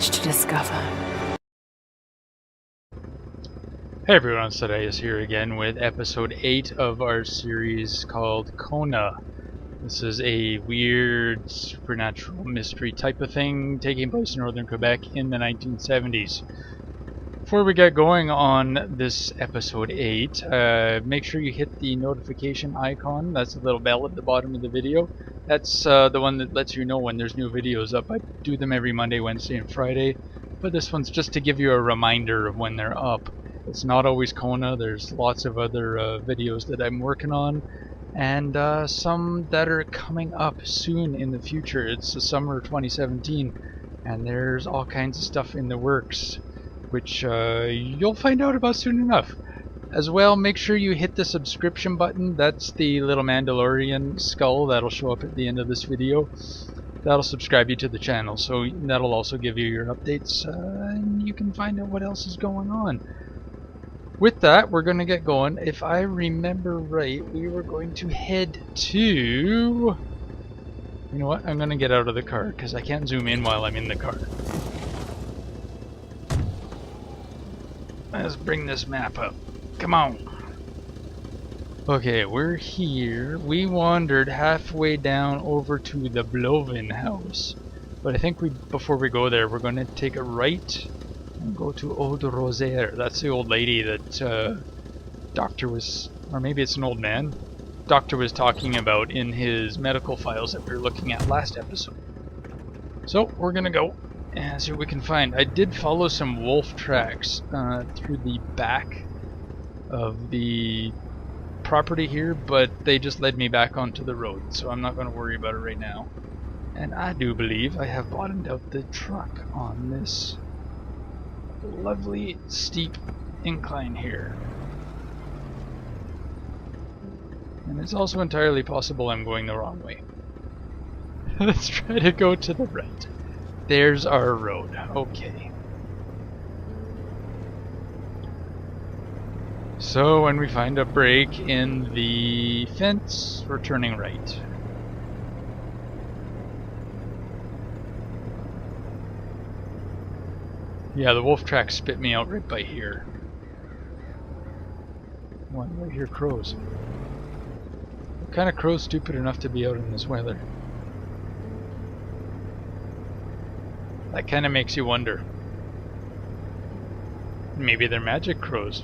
much to discover. Hey everyone, Today is here again with episode 8 of our series called Kona. This is a weird supernatural mystery type of thing taking place in northern Quebec in the 1970s. Before we get going on this episode 8, make sure you hit the notification icon. That's the little bell at the bottom of the video. That's the one that lets you know when there's new videos up. I do them every Monday, Wednesday, and Friday, but this one's just to give you a reminder of when they're up. It's not always Kona. There's lots of other videos that I'm working on, and some that are coming up soon in the future. It's the summer 2017, and there's all kinds of stuff in the works, which you'll find out about soon enough. As well, make sure you hit the subscription button. That's the little Mandalorian skull that'll show up at the end of this video. That'll subscribe you to the channel, so that'll also give you your updates, and you can find out what else is going on. With that, we're going to get going. If I remember right, we were going to head to... You know what? I'm going to get out of the car, because I can't zoom in while I'm in the car. Let's bring this map up. Come on. Okay, we're here. We wandered halfway down over to the Blovin house. But I think before we go there, we're going to take a right and go to Old Rosaire. That's the old lady that Doctor was, or maybe it's an old man, Doctor was talking about in his medical files that we were looking at last episode. So we're gonna go and see what we can find. I did follow some wolf tracks through the back of the property here, but they just led me back onto the road, so I'm not going to worry about it right now. And I do believe I have bottomed out the truck on this lovely steep incline here. And it's also entirely possible I'm going the wrong way. Let's try to go to the right. There's our road. Okay. So when we find a break in the fence, we're turning right. Yeah, the wolf tracks spit me out right by here. One right here, crows. What kind of crow's stupid enough to be out in this weather? That kind of makes you wonder. Maybe they're magic crows.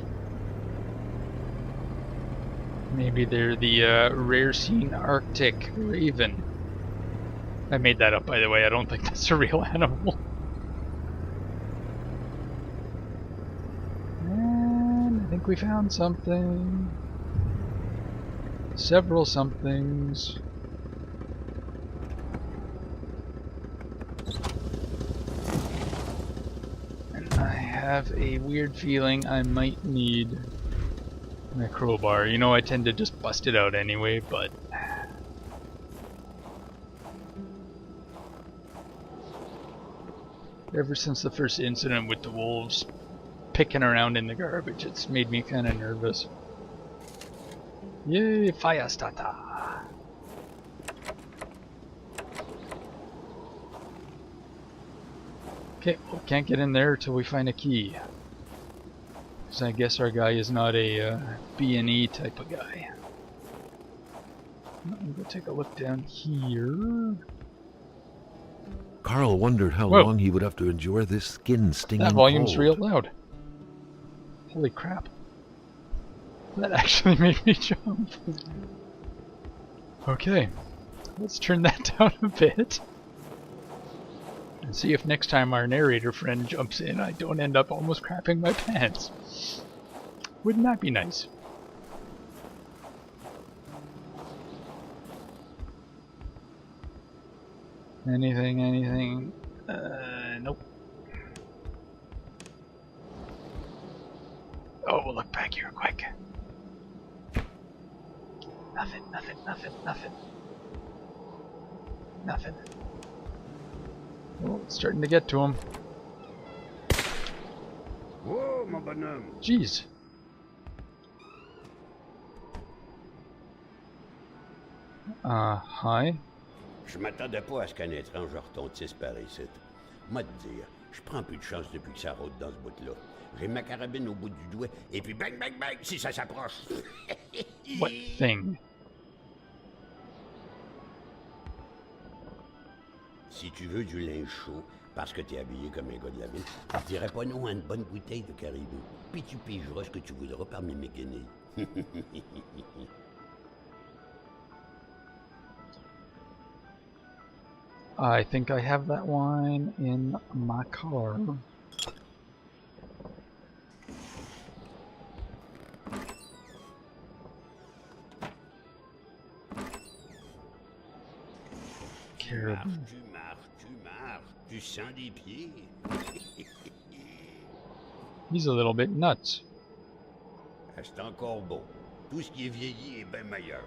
Maybe they're the rare seen Arctic raven. I made that up, by the way. I don't think that's a real animal. And I think we found something. Several somethings. And I have a weird feeling I might need my crowbar. You know, I tend to just bust it out anyway, but... Ever since the first incident with the wolves picking around in the garbage, it's made me kind of nervous. Yay, fire starter! Okay, well, can't get in there till we find a key. Because I guess our guy is not a B&E type of guy. Let me go take a look down here. Carl wondered how long he would have to endure this skin-stinging cold. That volume's real loud. Holy crap. That actually made me jump. Okay, let's turn that down a bit. And see if next time our narrator friend jumps in, I don't end up almost crapping my pants. Wouldn't that be nice? Anything? Nope. Oh, we'll look back here quick. Nothing. Oh, it's starting to get to him. Whoa, mon bonhomme. Jeez. Hi. Je m'attendais pas à ce qu'un étrange retentisse par ici. Moi te dire, je Je prends plus de chance depuis que ça rôde dans ce bout-là. J'ai ma carabine au bout du doigt, et puis bang, bang, bang, si ça s'approche. What thing? Si tu veux du linge chaud, parce que t'es habillé comme un gars de la ville, je dirais pas non à une bonne bouteille de caribou. Puis tu pigeras ce que tu voudras parmi mes guenilles. I think I have that wine in my car. Caribou. Tu marches, tu sens des pieds. He's a little bit nuts. C'est encore beau. Tout ce qui est vieilli est bien meilleur.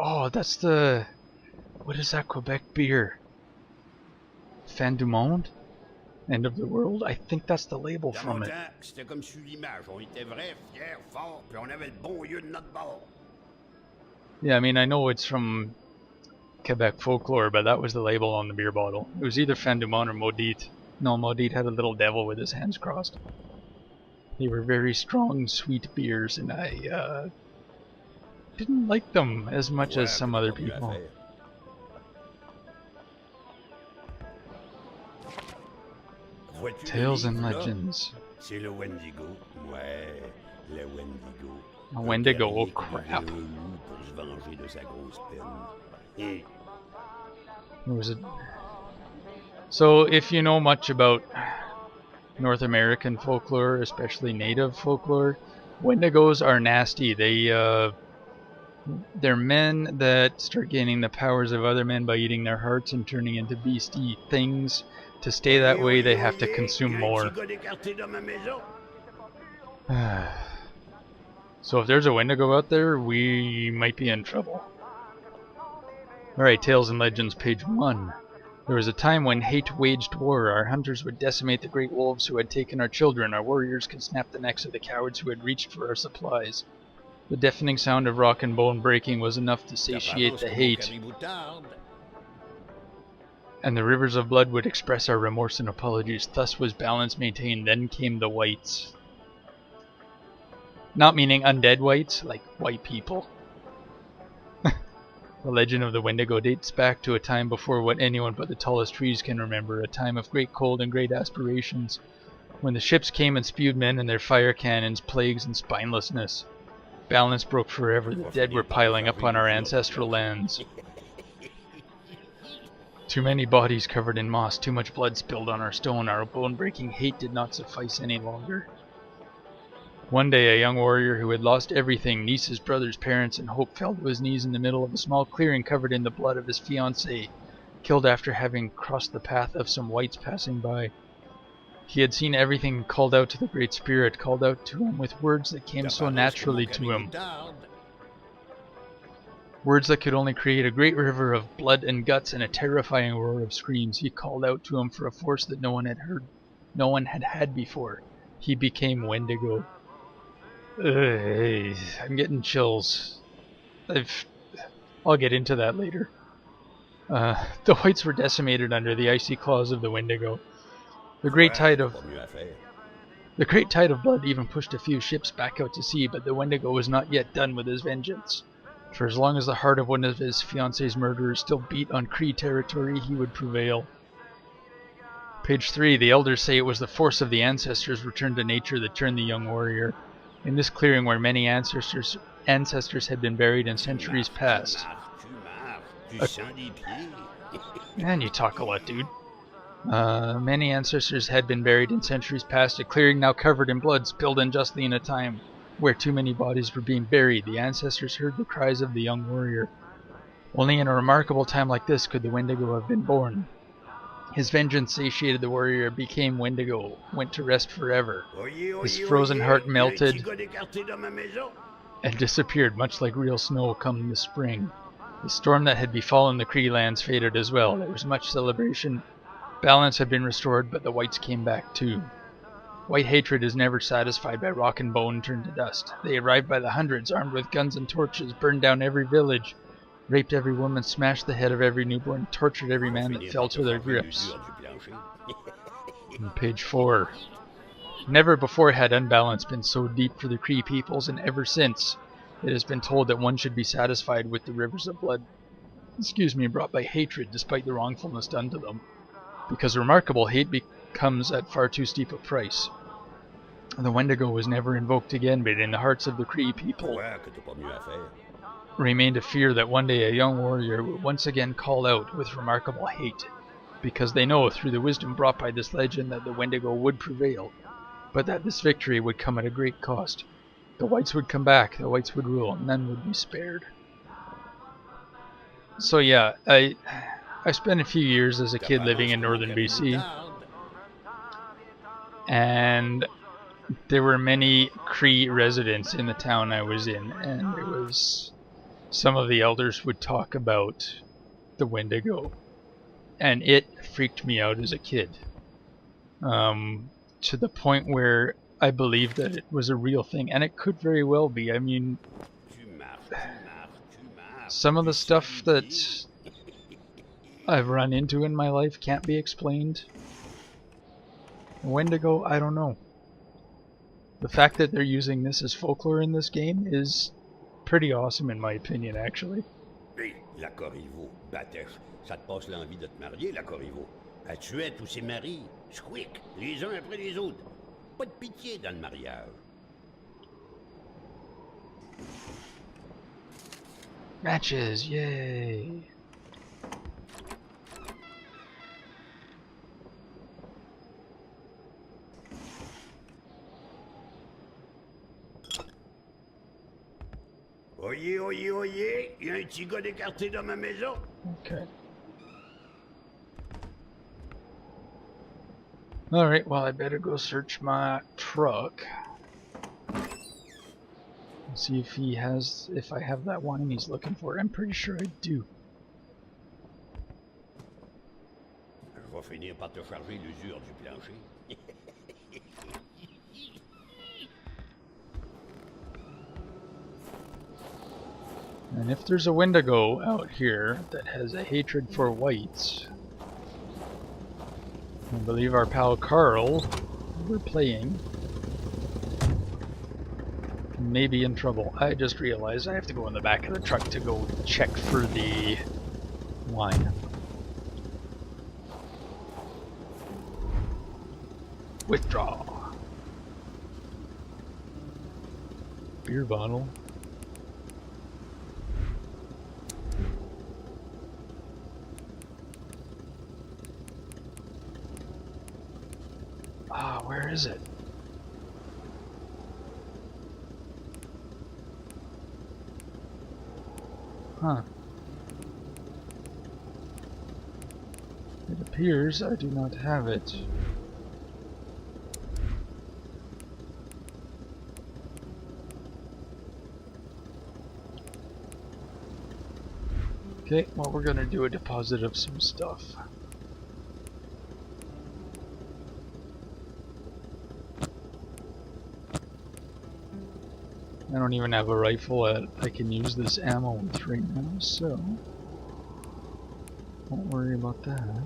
Oh, that's the... What is that Quebec beer? Fin du Monde? End of the World? I think that's the label Dans from mon it. temps, c'était comme sur l'image. On était vrais, fiers, forts, puis on avait le bon lieu de notre bord. Yeah, I mean, I know it's from Quebec folklore, but that was the label on the beer bottle. It was either Fin du Monde or Maudite. No, Maudite had a little devil with his hands crossed. They were very strong, sweet beers, and I didn't like them as much as some other people. Tales and Legends. C'est le Wendigo. Ouais, le Wendigo. A Wendigo, oh crap. Pour se venger de sa grosse peine. Was it? So, if you know much about North American folklore, especially native folklore, Wendigos are nasty. They're men that start gaining the powers of other men by eating their hearts and turning into beastie things. To stay that way, they have to consume more. So if there's a Wendigo out there, we might be in trouble. Alright, Tales and Legends, page 1. There was a time when hate waged war. Our hunters would decimate the great wolves who had taken our children. Our warriors could snap the necks of the cowards who had reached for our supplies. The deafening sound of rock and bone breaking was enough to satiate the hate, and the rivers of blood would express our remorse and apologies. Thus was balance maintained. Then came the whites. Not meaning undead whites, like white people. The legend of the Wendigo dates back to a time before what anyone but the tallest trees can remember, a time of great cold and great aspirations, when the ships came and spewed men and their fire cannons, plagues and spinelessness. Balance broke forever. The dead were piling up on our ancestral lands. Too many bodies covered in moss, too much blood spilled on our stone. Our bone-breaking hate did not suffice any longer. One day, a young warrior who had lost everything, nieces, brothers, parents, and hope, fell to his knees in the middle of a small clearing covered in the blood of his fiancée, killed after having crossed the path of some whites passing by. He had seen everything, called out to the Great Spirit, called out to him with words that came so naturally to him. Words that could only create a great river of blood and guts and a terrifying roar of screams. He called out to him for a force that no one had had before. He became Wendigo. I'm getting chills. I'll get into that later. The whites were decimated under the icy claws of the Wendigo. The great tide of blood even pushed a few ships back out to sea, but the Wendigo was not yet done with his vengeance. For as long as the heart of one of his fiancée's murderers still beat on Cree territory, he would prevail. Page 3. The elders say it was the force of the ancestors returned to nature that turned the young warrior. In this clearing where many ancestors had been buried in centuries past. Man, you talk a lot, dude. Many ancestors had been buried in centuries past, a clearing now covered in blood spilled unjustly in a time where too many bodies were being buried. The ancestors heard the cries of the young warrior. Only in a remarkable time like this could the Wendigo have been born. His vengeance satiated the warrior, became Wendigo, went to rest forever. His frozen heart melted and disappeared, much like real snow come in the spring. The storm that had befallen the Cree lands faded as well. There was much celebration. Balance had been restored, but the whites came back too. White hatred is never satisfied by rock and bone turned to dust. They arrived by the hundreds, armed with guns and torches, burned down every village, raped every woman, smashed the head of every newborn, tortured every man that fell to their grips. On page 4. Never before had unbalance been so deep for the Cree peoples, and ever since it has been told that one should be satisfied with the rivers of blood, brought by hatred despite the wrongfulness done to them. Because remarkable hate comes at far too steep a price. The Wendigo was never invoked again, but in the hearts of the Cree people remained a fear that one day a young warrior would once again call out with remarkable hate, because they know through the wisdom brought by this legend that the Wendigo would prevail, but that this victory would come at a great cost. The whites would come back, the whites would rule, none would be spared. So yeah, I spent a few years as a kid living in northern BC, and there were many Cree residents in the town I was in, and it was some of the elders would talk about the Wendigo, and it freaked me out as a kid, to the point where I believed that it was a real thing, and it could very well be. I mean, some of the stuff that I've run into in my life can't be explained. Wendigo, I don't know. The fact that they're using this as folklore in this game is pretty awesome in my opinion, actually. Hey, la Corriveau, Batèche, ça te passe l'envie de te marier, la Corriveau. Elle tuait tous ses maris, squick, les uns après les autres. Pas de pitié dans le mariage. Matches, yay! Oyez, oyez, oyez, il y a un petit gars d'écarté dans ma maison. Okay. Alright, well I better go search my truck. See if I have that wine he's looking for. I'm pretty sure I do. Je vais finir par te charger l'usure du plancher. And if there's a Wendigo out here that has a hatred for whites, I believe our pal Carl, who we're playing, may be in trouble. I just realized I have to go in the back of the truck to go check for the wine. Withdraw. Beer bottle. Ah, where is it? Huh. It appears I do not have it. Okay, well we're gonna do a deposit of some stuff. I don't even have a rifle that I can use this ammo with right now, so won't worry about that.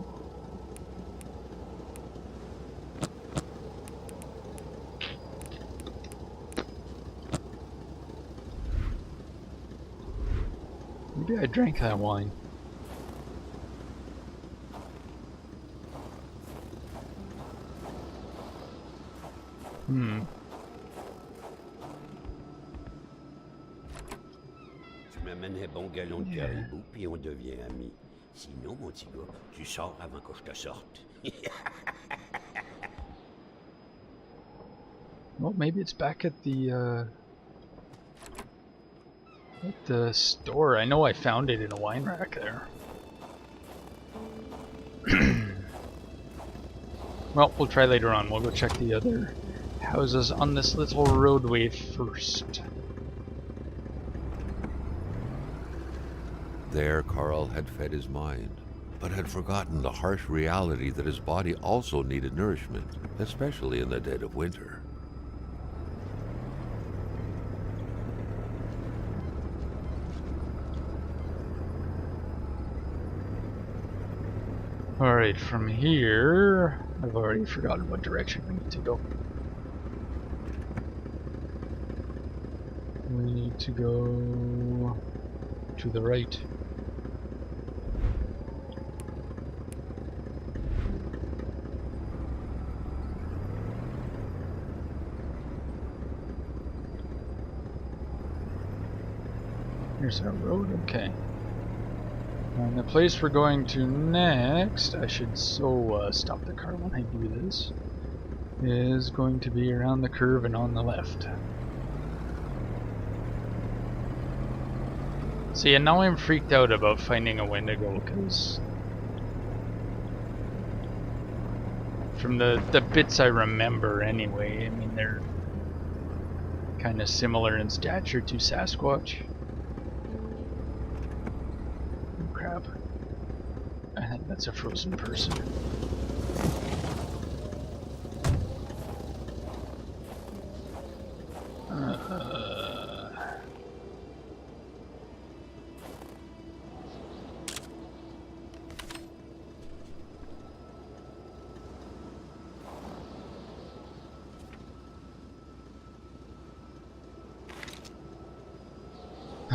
Maybe I drank that wine. Tu m'amènes un bon galon de caribou, puis on devient amis. Sinon, mon petit gars, tu sors avant que je te sorte. Well, maybe it's back at the store. I know I found it in a wine rack there. Well, we'll try later on. We'll go check the other houses on this little roadway first. There Carl had fed his mind, but had forgotten the harsh reality that his body also needed nourishment, especially in the dead of winter. Alright, from here, I've already forgotten what direction we need to go. We need to go to the right. Here's our road, okay. And the place we're going to next, I should stop the car when I do this, is going to be around the curve and on the left. See, and now I'm freaked out about finding a Wendigo, because from the bits I remember anyway, I mean, they're kind of similar in stature to Sasquatch. Oh, crap. I think that's a frozen person.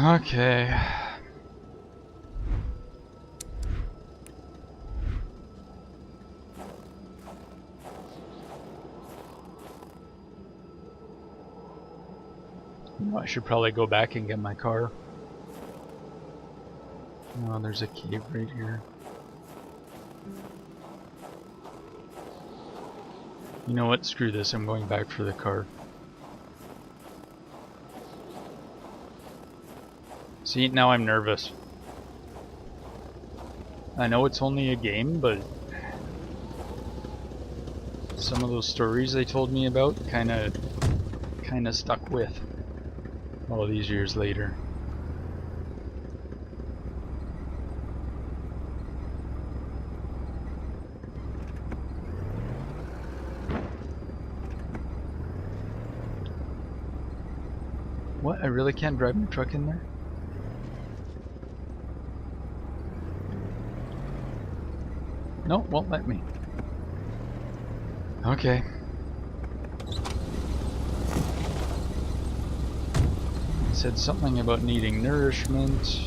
Okay. I should probably go back and get my car. Oh, there's a cave right here. You know what? Screw this. I'm going back for the car. See, now I'm nervous. I know it's only a game, but some of those stories they told me about kind of stuck with all these years later. What? I really can't drive my truck in there? No, won't let me. Okay. It said something about needing nourishment.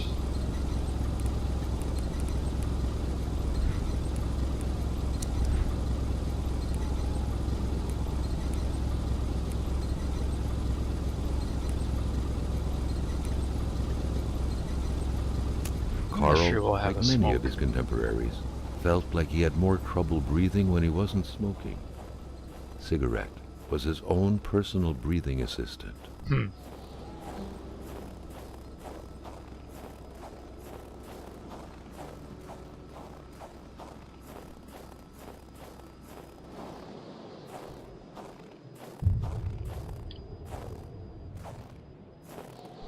Carl, Sure we'll have like a many smoke. of his contemporaries, felt like he had more trouble breathing when he wasn't smoking. Cigarette was his own personal breathing assistant.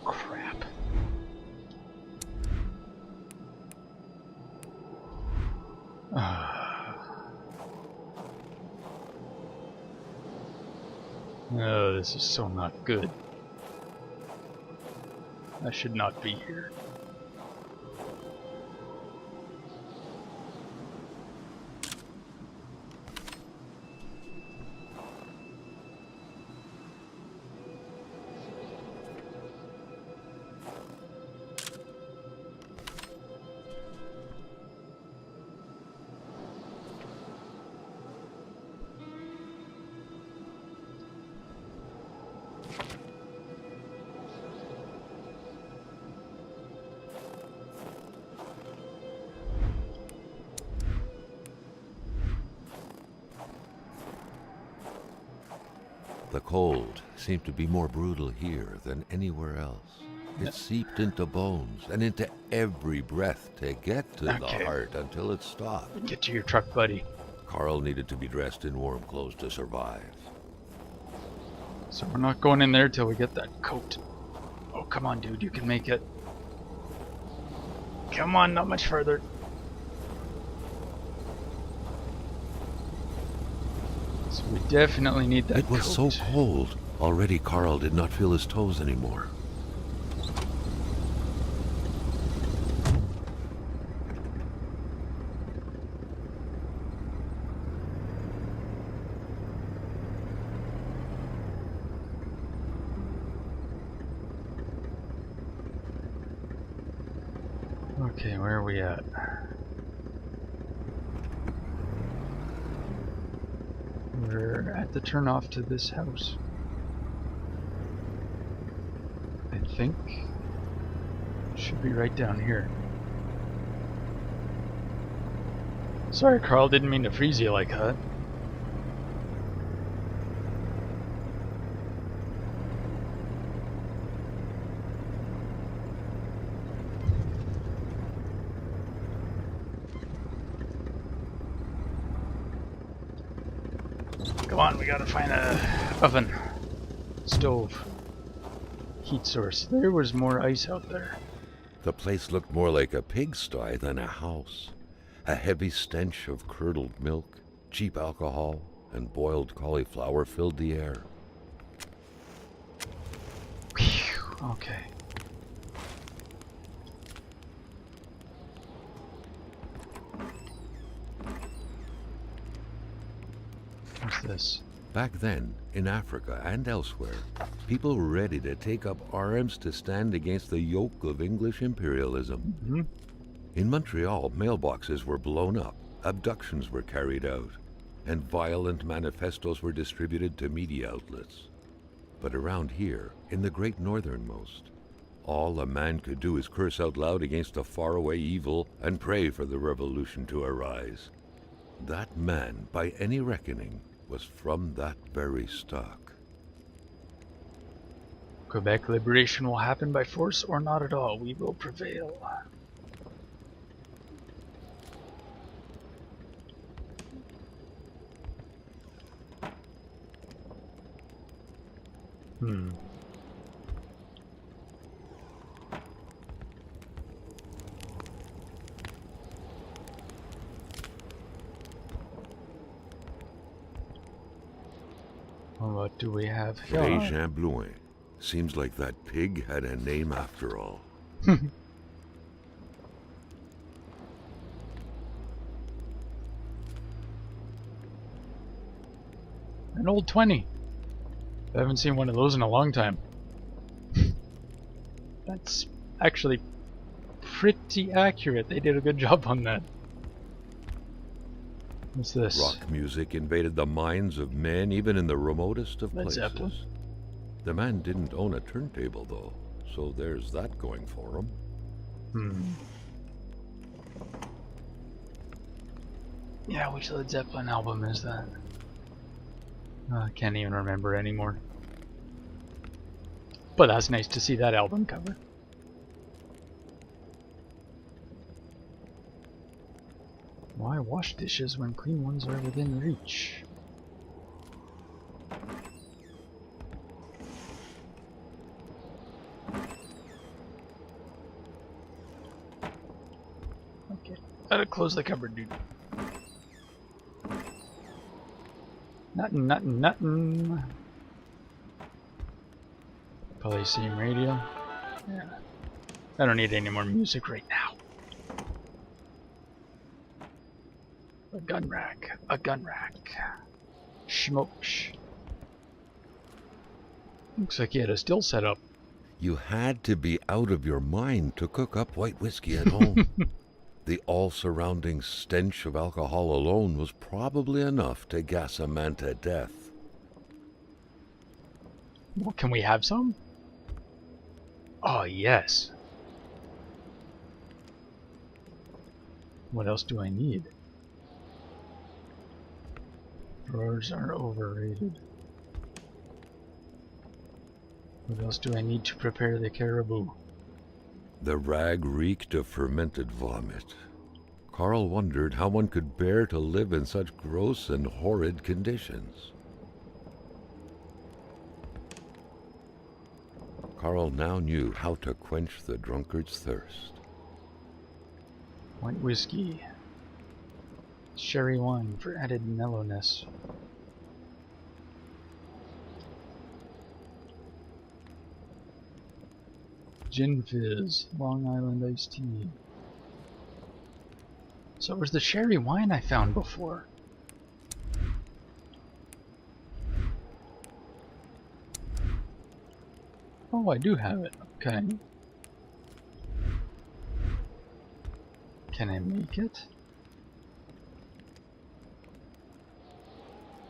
Crap. Oh, this is so not good. I should not be here. The cold seemed to be more brutal here than anywhere else. It seeped into bones and into every breath to get to the Okay. heart until it stopped. Get to your truck, buddy. Carl needed to be dressed in warm clothes to survive. So we're not going in there till we get that coat. Oh, come on, dude. You can make it. Come on, not much further. We definitely need that It was so coat. cold. Already Carl did not feel his toes anymore. Okay, where are we at? We're at the turnoff to this house. I think. Should be right down here. Sorry, Carl, didn't mean to freeze you like that. Come on, we gotta find a oven, stove, heat source. There was more ice out there. The place looked more like a pigsty than a house. A heavy stench of curdled milk, cheap alcohol, and boiled cauliflower filled the air. Whew, okay. What's this? Back then, in Africa and elsewhere, people were ready to take up arms to stand against the yoke of English imperialism. Mm-hmm. In Montreal, mailboxes were blown up, abductions were carried out, and violent manifestos were distributed to media outlets. But around here, in the great northernmost, all a man could do is curse out loud against a faraway evil and pray for the revolution to arise. That man, by any reckoning, was from that very stock. Quebec liberation will happen by force or not at all. We will prevail. What do we have here? Jean Blouin. Seems like that pig had a name after all. An old 20. I haven't seen one of those in a long time. That's actually pretty accurate. They did a good job on that. What's this? Rock music invaded the minds of men even in the remotest of Led places. Zeppelin. The man didn't own a turntable though, so there's that going for him. Yeah, which Led Zeppelin album is that? I can't even remember anymore. But that's nice to see that album cover. Why wash dishes when clean ones are within reach? Okay, gotta close the cupboard, dude. Nothing. Probably same radio. Yeah. I don't need any more music right now. A gun rack. Smokes. Looks like he had a still set up. You had to be out of your mind to cook up white whiskey at home. The all-surrounding stench of alcohol alone was probably enough to gas a man to death. Well, can we have some? Oh, yes. What else do I need? Drawers are overrated. What else do I need to prepare the caribou? The rag reeked of fermented vomit. Carl wondered how one could bear to live in such gross and horrid conditions. Carl now knew how to quench the drunkard's thirst. White whiskey. Sherry wine for added mellowness. Gin Fizz, Long Island iced tea. So it was the sherry wine I found before. Oh, I do have it. Okay. Can I make it?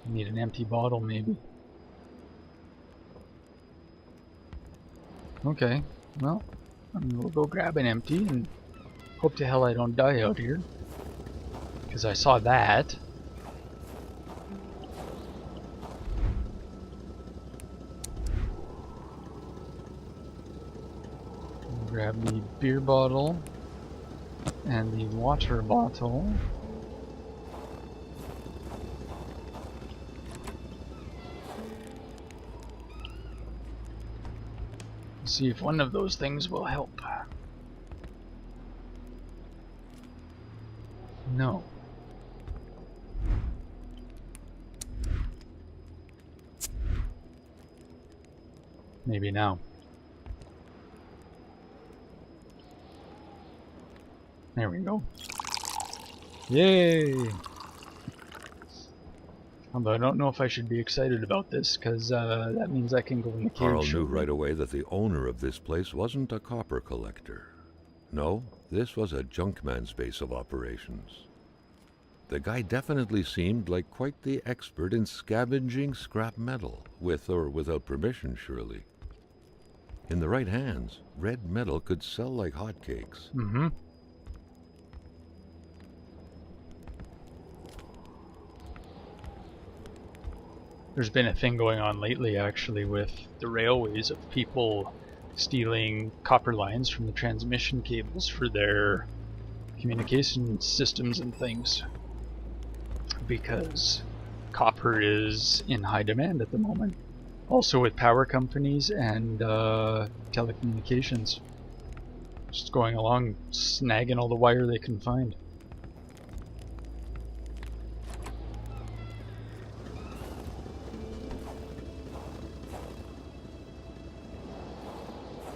I need an empty bottle, maybe. Okay, well, we'll go grab an empty and hope to hell I don't die out here. Because I saw that. Grab the beer bottle and the water bottle. See if one of those things will help. No. Maybe now. There we go. Yay! Although I don't know if I should be excited about this, because that means I can go in the cave. Carl knew right away that the owner of this place wasn't a copper collector. No, this was a junkman's base of operations. The guy definitely seemed like quite the expert in scavenging scrap metal, with or without permission, surely. In the right hands, red metal could sell like hotcakes. Mm-hmm. There's been a thing going on lately, actually, with the railways of people stealing copper lines from the transmission cables for their communication systems and things. Because copper is in high demand at the moment. Also with power companies and telecommunications. Just going along, snagging all the wire they can find.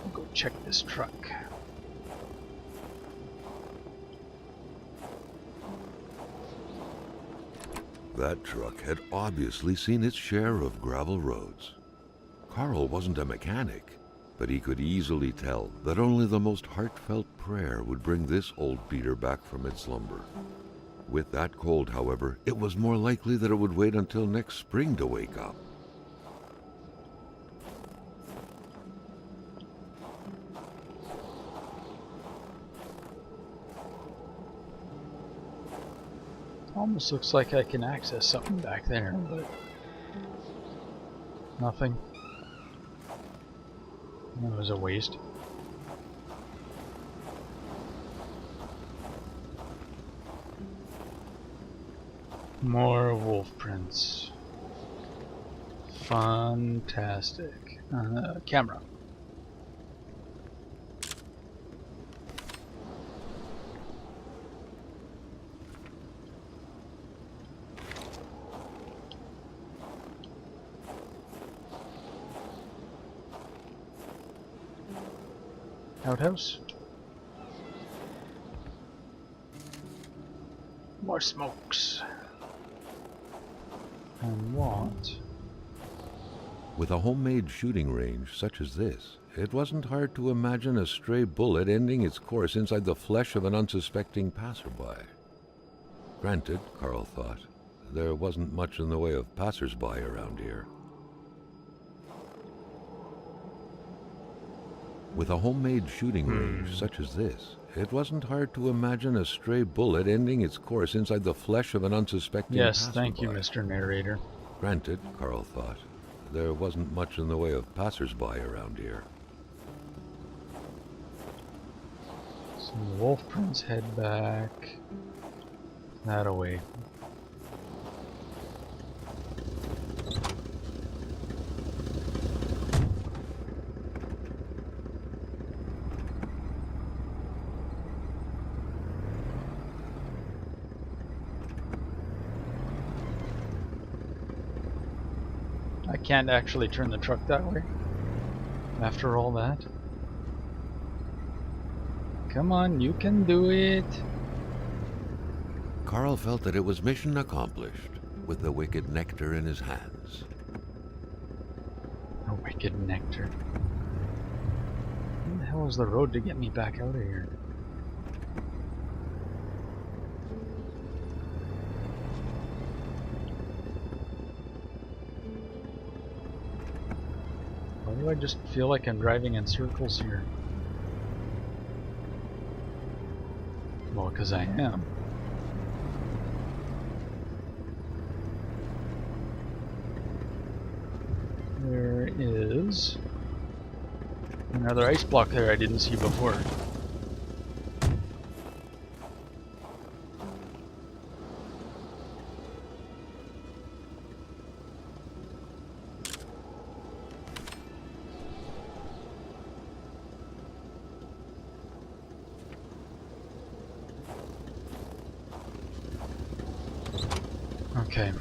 I'll go check this truck. That truck had obviously seen its share of gravel roads. Carl wasn't a mechanic, but he could easily tell that only the most heartfelt prayer would bring this old beater back from its slumber. With that cold, however, it was more likely that it would wait until next spring to wake up. Almost looks like I can access something back there, but nothing. That was a waste. More wolf prints. Fantastic. Camera. Outhouse. More smokes. And what? With a homemade shooting range such as this, it wasn't hard to imagine a stray bullet ending its course inside the flesh of an unsuspecting passerby. Granted, Carl thought, there wasn't much in the way of passersby around here. With a homemade shooting range such as this, it wasn't hard to imagine a stray bullet ending its course inside the flesh of an unsuspecting passerby. Yes, thank you, Mr. Narrator. Granted, Carl thought, there wasn't much in the way of passersby around here. So the wolf prints head back that away. I can't actually turn the truck that way after all that. Come on, you can do it. Carl felt that it was mission accomplished, with the wicked nectar in his hands. A wicked nectar. Where the hell is the road to get me back out of here? Why do I just feel like I'm driving in circles here? Well, because I am. There is another ice block there I didn't see before. Okay.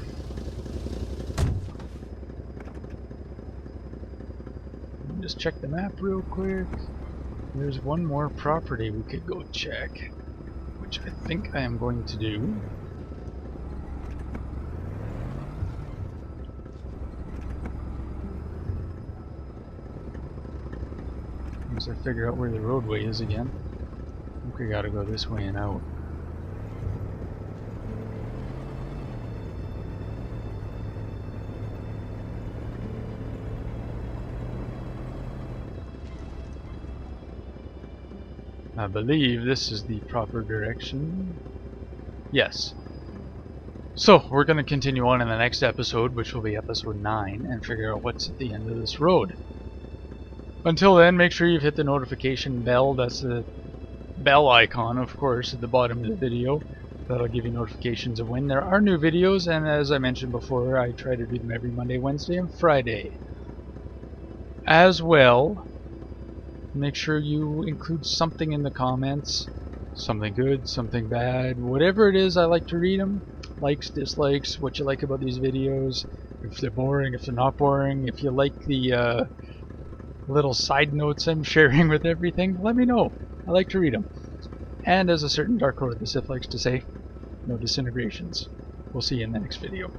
Just check the map real quick. There's one more property we could go check, which I think I am going to do. Once I figure out where the roadway is again. I think we gotta go this way and out. I believe this is the proper direction. Yes. So, we're going to continue on in the next episode, which will be episode 9, and figure out what's at the end of this road. Until then, make sure you've hit the notification bell. That's the bell icon, of course, at the bottom of the video. That'll give you notifications of when there are new videos, and as I mentioned before, I try to do them every Monday, Wednesday, and Friday. As well, make sure you include something in the comments. Something good, something bad, whatever it is. I like to read them. Likes, dislikes, what you like about these videos. If they're boring, if they're not boring. If you like the little side notes I'm sharing with everything, let me know. I like to read them. And as a certain Dark Lord of the Sith likes to say, no disintegrations. We'll see you in the next video.